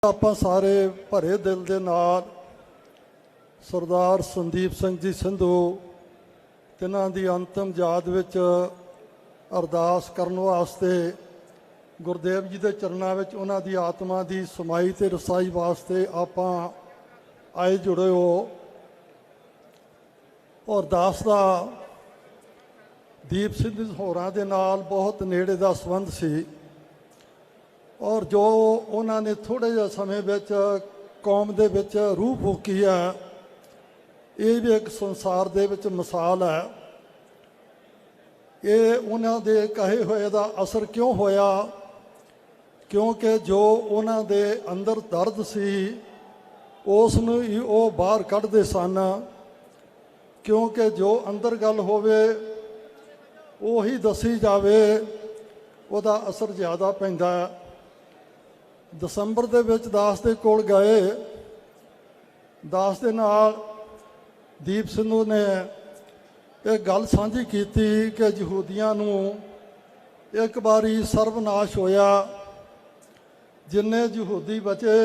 ਆਪਾਂ ਸਾਰੇ ਭਰੇ ਦਿਲ ਦੇ ਨਾਲ ਸਰਦਾਰ ਸੰਦੀਪ ਸਿੰਘ ਜੀ ਸੰਧੂ ਤਿਨਾਂ ਦੀ ਅੰਤਮ ਯਾਦ ਵਿੱਚ ਅਰਦਾਸ ਕਰਨ ਵਾਸਤੇ ਗੁਰਦੇਵ ਜੀ ਦੇ ਚਰਨਾਂ ਵਿੱਚ ਉਹਨਾਂ ਦੀ ਆਤਮਾ ਦੀ ਸਮਾਈ ਤੇ ਰਸਾਈ ਵਾਸਤੇ ਆਪਾਂ ਆਏ ਜੁੜੇ ਹੋ। ਔਰ ਦਾਸ ਦਾ ਦੀਪ ਸਿੰਘ ਹੋਰਾਂ ਦੇ ਨਾਲ ਬਹੁਤ ਨੇੜੇ ਦਾ ਸੰਬੰਧ ਸੀ ਔਰ ਜੋ ਉਹਨਾਂ ਨੇ ਥੋੜ੍ਹੇ ਜਿਹੇ ਸਮੇਂ ਵਿੱਚ ਕੌਮ ਦੇ ਵਿੱਚ ਰੂਹ ਫੂਕੀ ਹੈ, ਇਹ ਵੀ ਇੱਕ ਸੰਸਾਰ ਦੇ ਵਿੱਚ ਮਿਸਾਲ ਹੈ। ਇਹ ਉਹਨਾਂ ਦੇ ਕਹੇ ਹੋਏ ਦਾ ਅਸਰ ਕਿਉਂ ਹੋਇਆ? ਕਿਉਂਕਿ ਜੋ ਉਹਨਾਂ ਦੇ ਅੰਦਰ ਦਰਦ ਸੀ ਉਸ ਨੂੰ ਹੀ ਉਹ ਬਾਹਰ ਕੱਢਦੇ ਸਨ, ਕਿਉਂਕਿ ਜੋ ਅੰਦਰ ਗੱਲ ਹੋਵੇ ਉਹੀ ਦੱਸੀ ਜਾਵੇ ਉਹਦਾ ਅਸਰ ਜ਼ਿਆਦਾ ਪੈਂਦਾ ਹੈ। ਦਸੰਬਰ ਦੇ ਵਿੱਚ ਦਾਸ ਦੇ ਕੋਲ ਗਏ, ਦਾਸ ਦੇ ਨਾਲ ਦੀਪ ਸਿੰਘੂ ਨੇ ਇਹ ਗੱਲ ਸਾਂਝੀ ਕੀਤੀ ਕਿ ਯਹੂਦੀਆਂ ਨੂੰ ਇੱਕ ਵਾਰੀ ਸਰਵਨਾਸ਼ ਹੋਇਆ, ਜਿੰਨੇ ਯਹੂਦੀ ਬਚੇ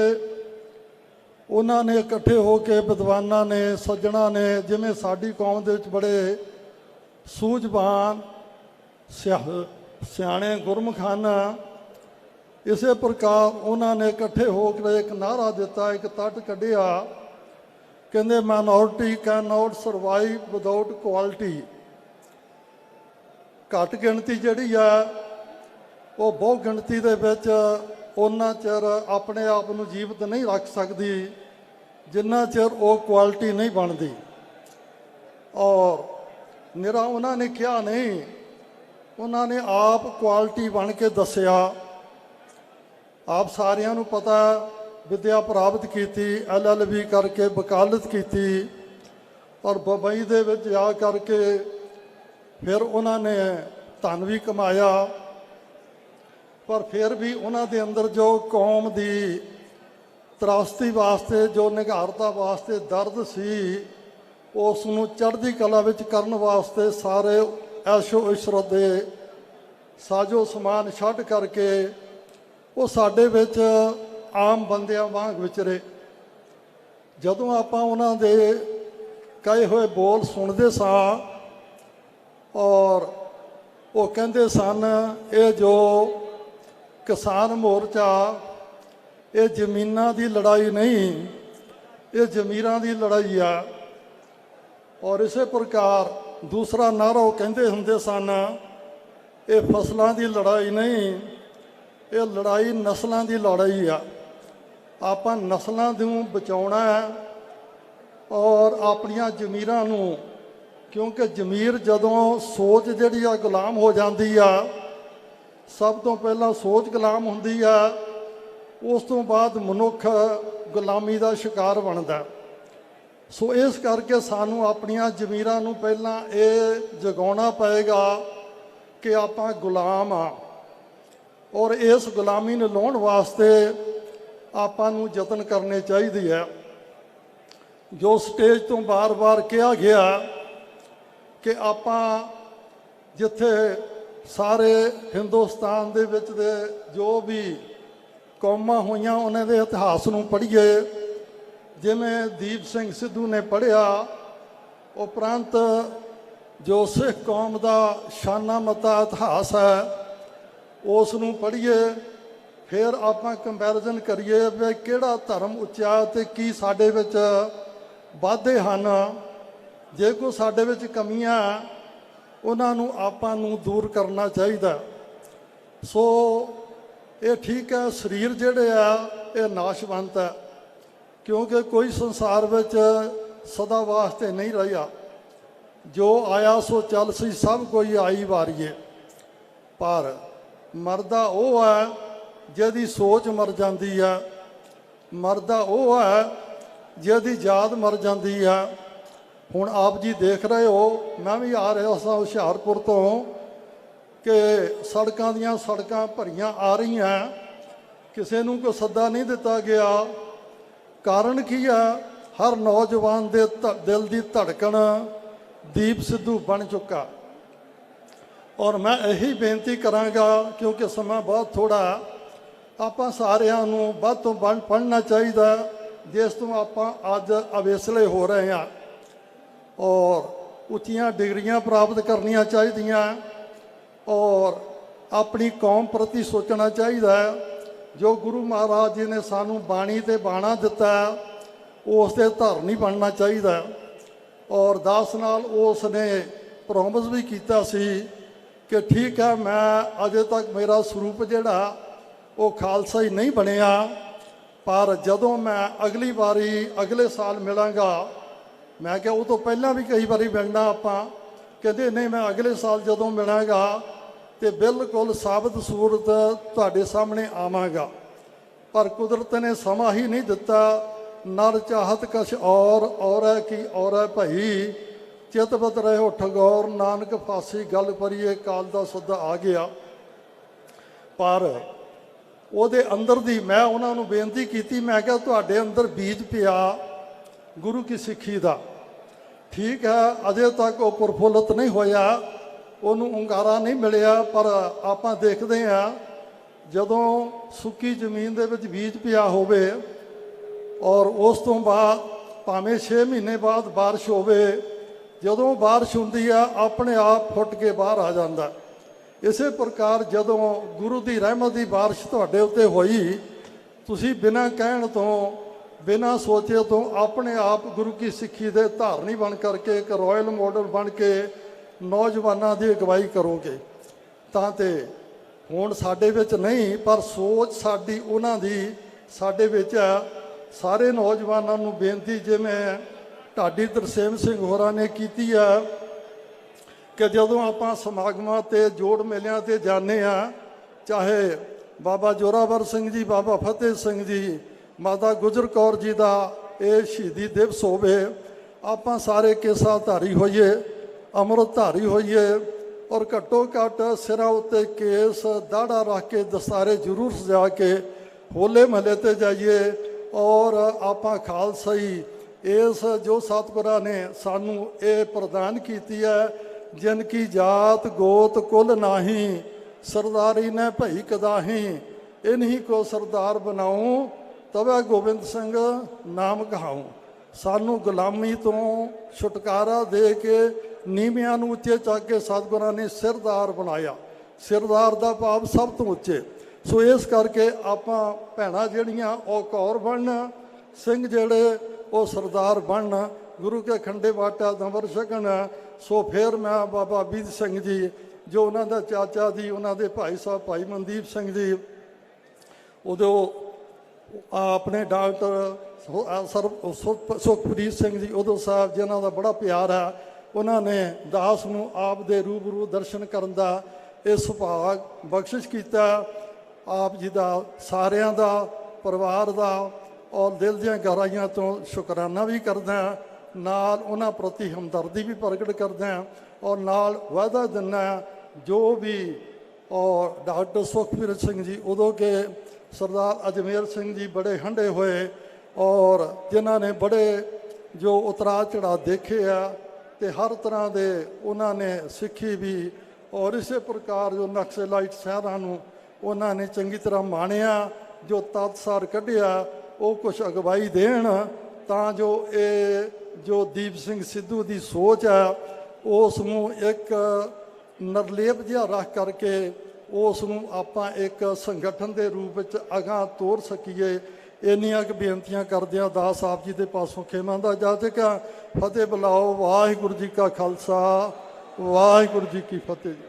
ਉਹਨਾਂ ਨੇ ਇਕੱਠੇ ਹੋ ਕੇ ਵਿਦਵਾਨਾਂ ਨੇ, ਸੱਜਣਾ ਨੇ, ਜਿਵੇਂ ਸਾਡੀ ਕੌਮ ਦੇ ਵਿੱਚ ਬੜੇ ਸੂਝਵਾਨ ਸਿਆਣੇ ਗੁਰਮੁਖ ਹਨ, ਇਸੇ ਪ੍ਰਕਾਰ ਉਹਨਾਂ ਨੇ ਇਕੱਠੇ ਹੋ ਕੇ ਇੱਕ ਨਾਅਰਾ ਦਿੱਤਾ, ਇੱਕ ਤੱਟ ਕੱਢਿਆ, ਕਹਿੰਦੇ minority can not survive without quality. ਘੱਟ ਗਿਣਤੀ ਜਿਹੜੀ ਆ ਉਹ ਬਹੁ ਗਿਣਤੀ ਦੇ ਵਿੱਚ ਉਹਨਾਂ ਚਿਰ ਆਪਣੇ ਆਪ ਨੂੰ ਜੀਵਤ ਨਹੀਂ ਰੱਖ ਸਕਦੀ ਜਿੰਨਾ ਚਿਰ ਉਹ ਕੁਆਲਿਟੀ ਨਹੀਂ ਬਣਦੀ। ਔਰ ਨਿਰਾ ਉਹਨਾਂ ਨੇ ਕਿਹਾ ਨਹੀਂ, ਉਹਨਾਂ ਨੇ ਆਪ ਕੁਆਲਿਟੀ ਬਣ ਕੇ ਦੱਸਿਆ। ਆਪ ਸਾਰਿਆਂ ਨੂੰ ਪਤਾ, ਵਿੱਦਿਆ ਪ੍ਰਾਪਤ ਕੀਤੀ, LLB ਕਰਕੇ ਵਕਾਲਤ ਕੀਤੀ ਔਰ ਬੰਬਈ ਦੇ ਵਿੱਚ ਜਾ ਕਰਕੇ ਫਿਰ ਉਹਨਾਂ ਨੇ ਧਨ ਵੀ ਕਮਾਇਆ, ਪਰ ਫਿਰ ਵੀ ਉਹਨਾਂ ਦੇ ਅੰਦਰ ਜੋ ਕੌਮ ਦੀ ਤਰਾਸਦੀ ਵਾਸਤੇ, ਜੋ ਨਿਘਾਰਤਾ ਵਾਸਤੇ ਦਰਦ ਸੀ, ਉਸ ਨੂੰ ਚੜ੍ਹਦੀ ਕਲਾ ਵਿੱਚ ਕਰਨ ਵਾਸਤੇ ਸਾਰੇ ਐਸ਼ੋ ਇਸ਼ਰਤ ਦੇ ਸਾਜੋ ਸਮਾਨ ਛੱਡ ਕਰਕੇ ਉਹ ਸਾਡੇ ਵਿੱਚ ਆਮ ਬੰਦਿਆਂ ਵਾਂਗ ਵਿਚਰੇ। ਜਦੋਂ ਆਪਾਂ ਉਹਨਾਂ ਦੇ ਕਹੇ ਹੋਏ ਬੋਲ ਸੁਣਦੇ ਸਾਂ ਔਰ ਉਹ ਕਹਿੰਦੇ ਸਨ, ਇਹ ਜੋ ਕਿਸਾਨ ਮੋਰਚਾ ਇਹ ਜ਼ਮੀਨਾਂ ਦੀ ਲੜਾਈ ਨਹੀਂ, ਇਹ ਜ਼ਮੀਰਾਂ ਦੀ ਲੜਾਈ ਆ। ਔਰ ਇਸੇ ਪ੍ਰਕਾਰ ਦੂਸਰਾ ਨਾਅਰਾ ਉਹ ਕਹਿੰਦੇ ਹੁੰਦੇ ਸਨ, ਇਹ ਫਸਲਾਂ ਦੀ ਲੜਾਈ ਨਹੀਂ, ਇਹ ਲੜਾਈ ਨਸਲਾਂ ਦੀ ਲੜਾਈ ਆ। ਆਪਾਂ ਨਸਲਾਂ ਨੂੰ ਬਚਾਉਣਾ ਹੈ ਔਰ ਆਪਣੀਆਂ ਜ਼ਮੀਰਾਂ ਨੂੰ, ਕਿਉਂਕਿ ਜ਼ਮੀਰ ਜਦੋਂ ਸੋਚ ਜਿਹੜੀ ਆ ਗੁਲਾਮ ਹੋ ਜਾਂਦੀ ਆ, ਸਭ ਤੋਂ ਪਹਿਲਾਂ ਸੋਚ ਗੁਲਾਮ ਹੁੰਦੀ ਆ, ਉਸ ਤੋਂ ਬਾਅਦ ਮਨੁੱਖ ਗੁਲਾਮੀ ਦਾ ਸ਼ਿਕਾਰ ਬਣਦਾ। ਸੋ ਇਸ ਕਰਕੇ ਸਾਨੂੰ ਆਪਣੀਆਂ ਜ਼ਮੀਰਾਂ ਨੂੰ ਪਹਿਲਾਂ ਇਹ ਜਗਾਉਣਾ ਪਏਗਾ ਕਿ ਆਪਾਂ ਗੁਲਾਮ ਆ ਔਰ ਇਸ ਗੁਲਾਮੀ ਨੂੰ ਲਾਉਣ ਵਾਸਤੇ ਆਪਾਂ ਨੂੰ ਯਤਨ ਕਰਨੇ ਚਾਹੀਦੇ ਹੈ। ਜੋ ਸਟੇਜ ਤੋਂ ਬਾਰ-ਬਾਰ ਕਿਹਾ ਗਿਆ ਕਿ ਆਪਾਂ ਜਿੱਥੇ ਸਾਰੇ ਹਿੰਦੁਸਤਾਨ ਦੇ ਵਿੱਚ ਦੇ ਜੋ ਵੀ ਕੌਮਾਂ ਹੋਈਆਂ ਉਹਨਾਂ ਦੇ ਇਤਿਹਾਸ ਨੂੰ ਪੜ੍ਹੀਏ, ਜਿਵੇਂ ਦੀਪ ਸਿੰਘ ਸਿੱਧੂ ਨੇ ਪੜ੍ਹਿਆ, ਉਪਰੰਤ ਜੋ ਸਿੱਖ ਕੌਮ ਦਾ ਸ਼ਾਨਾ ਮਤਾ ਇਤਿਹਾਸ ਹੈ ਉਸ ਨੂੰ ਪੜ੍ਹੀਏ, ਫਿਰ ਆਪਾਂ ਕੰਪੈਰੀਜ਼ਨ ਕਰੀਏ ਵੀ ਕਿਹੜਾ ਧਰਮ ਉੱਚਾ ਅਤੇ ਕੀ ਸਾਡੇ ਵਿੱਚ ਵਾਧੇ ਹਨ। ਜੇ ਕੋਈ ਸਾਡੇ ਵਿੱਚ ਕਮੀਆਂ ਉਹਨਾਂ ਨੂੰ ਆਪਾਂ ਨੂੰ ਦੂਰ ਕਰਨਾ ਚਾਹੀਦਾ। ਸੋ ਇਹ ਠੀਕ ਹੈ, ਸਰੀਰ ਜਿਹੜੇ ਆ ਇਹ ਨਾਸ਼ਵੰਤ ਹੈ, ਕਿਉਂਕਿ ਕੋਈ ਸੰਸਾਰ ਵਿੱਚ ਸਦਾ ਵਾਸਤੇ ਨਹੀਂ ਰਿਹਾ। ਜੋ ਆਇਆ ਸੋ ਚੱਲ ਸੀ, ਸਭ ਕੋਈ ਆਈ ਵਾਰੀਏ। ਪਰ ਮਰਦਾ ਉਹ ਹੈ ਜਿਹਦੀ ਸੋਚ ਮਰ ਜਾਂਦੀ ਹੈ, ਮਰਦਾ ਉਹ ਹੈ ਜਿਹਦੀ ਯਾਦ ਮਰ ਜਾਂਦੀ ਹੈ। ਹੁਣ ਆਪ ਜੀ ਦੇਖ ਰਹੇ ਹੋ, ਮੈਂ ਵੀ ਆ ਰਿਹਾ ਸਾਂ ਹੁਸ਼ਿਆਰਪੁਰ ਤੋਂ, ਕਿ ਸੜਕਾਂ ਦੀਆਂ ਸੜਕਾਂ ਭਰੀਆਂ ਆ ਰਹੀਆਂ, ਕਿਸੇ ਨੂੰ ਕੋਈ ਸੱਦਾ ਨਹੀਂ ਦਿੱਤਾ ਗਿਆ। ਕਾਰਨ ਕੀ ਆ? ਹਰ ਨੌਜਵਾਨ ਦੇ ਦਿਲ ਦੀ ਧੜਕਣ ਦੀਪ ਸਿੱਧੂ ਬਣ ਚੁੱਕਾ। ਔਰ ਮੈਂ ਇਹੀ ਬੇਨਤੀ ਕਰਾਂਗਾ, ਕਿਉਂਕਿ ਸਮਾਂ ਬਹੁਤ ਥੋੜ੍ਹਾ, ਆਪਾਂ ਸਾਰਿਆਂ ਨੂੰ ਵੱਧ ਤੋਂ ਵੱਧ ਪੜ੍ਹਨਾ ਚਾਹੀਦਾ, ਜਿਸ ਤੋਂ ਆਪਾਂ ਅੱਜ ਅਵੇਸਲੇ ਹੋ ਰਹੇ ਹਾਂ। ਔਰ ਉੱਚੀਆਂ ਡਿਗਰੀਆਂ ਪ੍ਰਾਪਤ ਕਰਨੀਆਂ ਚਾਹੀਦੀਆਂ ਔਰ ਆਪਣੀ ਕੌਮ ਪ੍ਰਤੀ ਸੋਚਣਾ ਚਾਹੀਦਾ ਹੈ। ਜੋ ਗੁਰੂ ਮਹਾਰਾਜ ਜੀ ਨੇ ਸਾਨੂੰ ਬਾਣੀ ਤੇ ਬਾਣਾ ਦਿੱਤਾ ਉਸ ਦੇ ਧਾਰਨੀ ਬਣਨਾ ਚਾਹੀਦਾ। ਔਰ ਦਾਸ ਨਾਲ ਉਸ ਨੇ ਪ੍ਰੋਮਿਸ ਵੀ ਕੀਤਾ ਸੀ ਕਿ ਠੀਕ ਹੈ, ਮੈਂ ਅਜੇ ਤੱਕ ਮੇਰਾ ਸਰੂਪ ਜਿਹੜਾ ਉਹ ਖਾਲਸਾ ਹੀ ਨਹੀਂ ਬਣਿਆ, ਪਰ ਜਦੋਂ ਮੈਂ ਅਗਲੀ ਵਾਰੀ ਅਗਲੇ ਸਾਲ ਮਿਲਾਂਗਾ, ਮੈਂ ਕਿਹਾ ਉਹ ਤੋਂ ਪਹਿਲਾਂ ਵੀ ਕਈ ਵਾਰੀ ਮਿਲਣਾ ਆਪਾਂ, ਕਹਿੰਦੇ ਨਹੀਂ ਮੈਂ ਅਗਲੇ ਸਾਲ ਜਦੋਂ ਮਿਲਾਂਗਾ ਤੇ ਬਿਲਕੁਲ ਸਾਬਤ ਸੂਰਤ ਤੁਹਾਡੇ ਸਾਹਮਣੇ ਆਵਾਂਗਾ। ਪਰ ਕੁਦਰਤ ਨੇ ਸਮਾਂ ਹੀ ਨਹੀਂ ਦਿੱਤਾ। ਨਰ ਚਾਹਤ ਕਛ ਔਰ ਹੈ ਕਿ ਔਰ ਹੈ ਭਈ, ਚਿਤਵਤ ਰਹਿਓ ਠਗੌਰ, ਨਾਨਕ ਫਾਸੀ ਗੱਲ ਪਰੀਏ, ਕਾਲ ਦਾ ਸੱਦਾ ਆ ਗਿਆ। ਪਰ ਉਹਦੇ ਅੰਦਰ ਦੀ ਮੈਂ ਉਹਨਾਂ ਨੂੰ ਬੇਨਤੀ ਕੀਤੀ, ਮੈਂ ਕਿਹਾ ਤੁਹਾਡੇ ਅੰਦਰ ਬੀਜ ਪਿਆ ਗੁਰੂ ਕੀ ਸਿੱਖੀ ਦਾ, ਠੀਕ ਹੈ ਅਜੇ ਤੱਕ ਉਹ ਪ੍ਰਫੁੱਲਤ ਨਹੀਂ ਹੋਇਆ, ਉਹਨੂੰ ਹੁੰਗਾਰਾ ਨਹੀਂ ਮਿਲਿਆ, ਪਰ ਆਪਾਂ ਦੇਖਦੇ ਹਾਂ ਜਦੋਂ ਸੁੱਕੀ ਜ਼ਮੀਨ ਦੇ ਵਿੱਚ ਬੀਜ ਪਿਆ ਹੋਵੇ ਔਰ ਉਸ ਤੋਂ ਬਾਅਦ ਭਾਵੇਂ 6 ਮਹੀਨੇ ਬਾਅਦ ਬਾਰਿਸ਼ ਹੋਵੇ, ਜਦੋਂ ਬਾਰਿਸ਼ ਹੁੰਦੀ ਆ ਆਪਣੇ ਆਪ ਫੁੱਟ ਕੇ ਬਾਹਰ ਆ ਜਾਂਦਾ। ਇਸੇ ਪ੍ਰਕਾਰ ਜਦੋਂ ਗੁਰੂ ਦੀ ਰਹਿਮਤ ਦੀ ਬਾਰਿਸ਼ ਤੁਹਾਡੇ ਉੱਤੇ ਹੋਈ, ਤੁਸੀਂ ਬਿਨਾਂ ਕਹਿਣ ਤੋਂ ਬਿਨਾਂ ਸੋਚੇ ਤੋਂ ਆਪਣੇ ਆਪ ਗੁਰੂ ਕੀ ਸਿੱਖੀ ਦੇ ਧਾਰਨੀ ਬਣ ਕਰਕੇ ਇੱਕ ਰਾਇਲ ਮਾਡਲ ਬਣ ਕੇ ਨੌਜਵਾਨਾਂ ਦੀ ਅਗਵਾਈ ਕਰੋਗੇ। ਤਾਂ ਤੇ ਹੁਣ ਸਾਡੇ ਵਿੱਚ ਨਹੀਂ, ਪਰ ਸੋਚ ਸਾਡੀ ਉਹਨਾਂ ਦੀ ਸਾਡੇ ਵਿੱਚ ਹੈ। ਸਾਰੇ ਨੌਜਵਾਨਾਂ ਨੂੰ ਬੇਨਤੀ, ਜਿਵੇਂ ਢਾਡੀ ਤਰਸੇਮ ਸਿੰਘ ਹੋਰਾਂ ਨੇ ਕੀਤੀ ਹੈ ਕਿ ਜਦੋਂ ਆਪਾਂ ਸਮਾਗਮਾਂ ਤੇ ਜੋੜ ਮੇਲਿਆਂ ਤੇ ਜਾਂਦੇ ਹਾਂ, ਚਾਹੇ ਬਾਬਾ ਜੋਰਾਵਰ ਸਿੰਘ ਜੀ, ਬਾਬਾ ਫਤਿਹ ਸਿੰਘ ਜੀ, ਮਾਤਾ ਗੁਜਰ ਕੌਰ ਜੀ ਦਾ ਇਹ ਸ਼ਹੀਦੀ ਦਿਵਸ ਹੋਵੇ, ਆਪਾਂ ਸਾਰੇ ਕੇਸਾਂ ਧਾਰੀ ਹੋਈਏ, ਅੰਮ੍ਰਿਤ ਧਾਰੀ ਹੋਈਏ ਔਰ ਘੱਟੋ ਘੱਟ ਸਿਰਾਂ ਉੱਤੇ ਕੇਸ ਦਾੜਾ ਰੱਖ ਕੇ ਦਸਤਾਰੇ ਜ਼ਰੂਰ ਸਜਾ ਕੇ ਹੋਲੇ ਮਹੱਲੇ ਤੇ ਜਾਈਏ ਔਰ ਆਪਾਂ ਖਾਲਸਾਈ ਇਸ ਜੋ ਸਤਿਗੁਰਾਂ ਨੇ ਸਾਨੂੰ ਇਹ ਪ੍ਰਦਾਨ ਕੀਤੀ ਹੈ, ਜਿਨ ਕੀ ਜਾਤ ਗੋਤ ਕੁਲ ਨਾਹੀ, ਸਰਦਾਰੀ ਨੇ ਭਈ ਕਦਾਹੀ, ਇਨਹੀ ਕੋ ਸਰਦਾਰ ਬਣਾਉ, ਤਵੇ ਗੋਬਿੰਦ ਸਿੰਘ ਨਾਮ ਕਹਾਉ। ਸਾਨੂੰ ਗੁਲਾਮੀ ਤੋਂ ਛੁਟਕਾਰਾ ਦੇ ਕੇ ਨੀਵਿਆਂ ਨੂੰ ਉੱਚੇ ਚੱਕ ਕੇ ਸਤਿਗੁਰਾਂ ਨੇ ਸਿਰਦਾਰ ਬਣਾਇਆ। ਸਿਰਦਾਰ ਦਾ ਭਾਵ ਸਭ ਤੋਂ ਉੱਚੇ। ਸੋ ਇਸ ਕਰਕੇ ਆਪਾਂ ਭੈਣਾਂ ਜਿਹੜੀਆਂ ਉਹ ਕੌਰ ਬਣਨ, ਸਿੰਘ ਜਿਹੜੇ ਉਹ ਸਰਦਾਰ ਬਣਨ, ਗੁਰੂ ਕੇ ਖੰਡੇ ਬਾਟਾ ਦੰਬਰ ਛਕਣ। ਸੋ ਫਿਰ ਮੈਂ ਬਾਬਾ ਬੀਦ ਸਿੰਘ ਜੀ, ਜੋ ਉਹਨਾਂ ਦਾ ਚਾਚਾ ਜੀ, ਉਹਨਾਂ ਦੇ ਭਾਈ ਸਾਹਿਬ ਭਾਈ ਮਨਦੀਪ ਸਿੰਘ ਜੀ, ਉਦੋਂ ਆਪਣੇ ਡਾਕਟਰ ਸੁਖਪ੍ਰੀਤ ਸਿੰਘ ਜੀ ਉਦੋਂ ਸਾਹਿਬ, ਜਿਨ੍ਹਾਂ ਦਾ ਬੜਾ ਪਿਆਰ ਹੈ, ਉਹਨਾਂ ਨੇ ਦਾਸ ਨੂੰ ਆਪ ਦੇ ਰੂਬਰੂ ਦਰਸ਼ਨ ਕਰਨ ਦਾ ਇਹ ਸੁਭਾਗ ਬਖਸ਼ਿਸ਼ ਕੀਤਾ। ਆਪ ਜੀ ਦਾ, ਸਾਰਿਆਂ ਦਾ, ਪਰਿਵਾਰ ਦਾ ਔਰ ਦਿਲ ਦੀਆਂ ਗਹਿਰਾਈਆਂ ਤੋਂ ਸ਼ੁਕਰਾਨਾ ਵੀ ਕਰਦਾ, ਨਾਲ ਉਹਨਾਂ ਪ੍ਰਤੀ ਹਮਦਰਦੀ ਵੀ ਪ੍ਰਗਟ ਕਰਦਾ ਔਰ ਨਾਲ ਵਾਅਦਾ ਦਿੰਦਾ ਜੋ ਵੀ। ਔਰ ਡਾਕਟਰ ਸੁਖਪ੍ਰੀਤ ਸਿੰਘ ਜੀ ਉਦੋਂ ਕਿ ਸਰਦਾਰ ਅਜਮੇਰ ਸਿੰਘ ਜੀ ਬੜੇ ਹੰਢੇ ਹੋਏ ਔਰ ਜਿਨ੍ਹਾਂ ਨੇ ਬੜੇ ਜੋ ਉਤਰਾਅ ਚੜ੍ਹਾਅ ਦੇਖੇ ਆ ਤੇ ਹਰ ਤਰ੍ਹਾਂ ਦੇ ਉਹਨਾਂ ਨੇ ਸਿੱਖੀ ਵੀ, ਔਰ ਇਸੇ ਪ੍ਰਕਾਰ ਜੋ ਨਕਸਲਾਈਟ ਸ਼ਹਿਰਾਂ ਨੂੰ ਉਹਨਾਂ ਨੇ ਚੰਗੀ ਤਰ੍ਹਾਂ ਮਾਣਿਆ, ਜੋ ਤਤਸਾਰ ਕੱਢਿਆ, ਉਹ ਕੁਛ ਅਗਵਾਈ ਦੇਣ ਤਾਂ ਜੋ ਇਹ ਜੋ ਦੀਪ ਸਿੰਘ ਸਿੱਧੂ ਦੀ ਸੋਚ ਹੈ ਉਸ ਨੂੰ ਇੱਕ ਨਿਰਲੇਪ ਜਿਹਾ ਰੱਖ ਕਰਕੇ ਉਸ ਨੂੰ ਆਪਾਂ ਇੱਕ ਸੰਗਠਨ ਦੇ ਰੂਪ ਵਿੱਚ ਅਗਾਂਹ ਤੋਰ ਸਕੀਏ। ਇੰਨੀਆਂ ਕੁ ਬੇਨਤੀਆਂ ਕਰਦਿਆਂ ਦਾਸ ਆਪ ਜੀ ਦੇ ਪਾਸੋਂ ਖੇਮਾਂ ਦਾ ਇਜਾਜ਼ਤ ਹੈ। ਫਤਿਹ ਬੁਲਾਓ। ਵਾਹਿਗੁਰੂ ਜੀ ਕਾ ਖਾਲਸਾ, ਵਾਹਿਗੁਰੂ ਜੀ ਕੀ ਫਤਿਹ ਜੀ।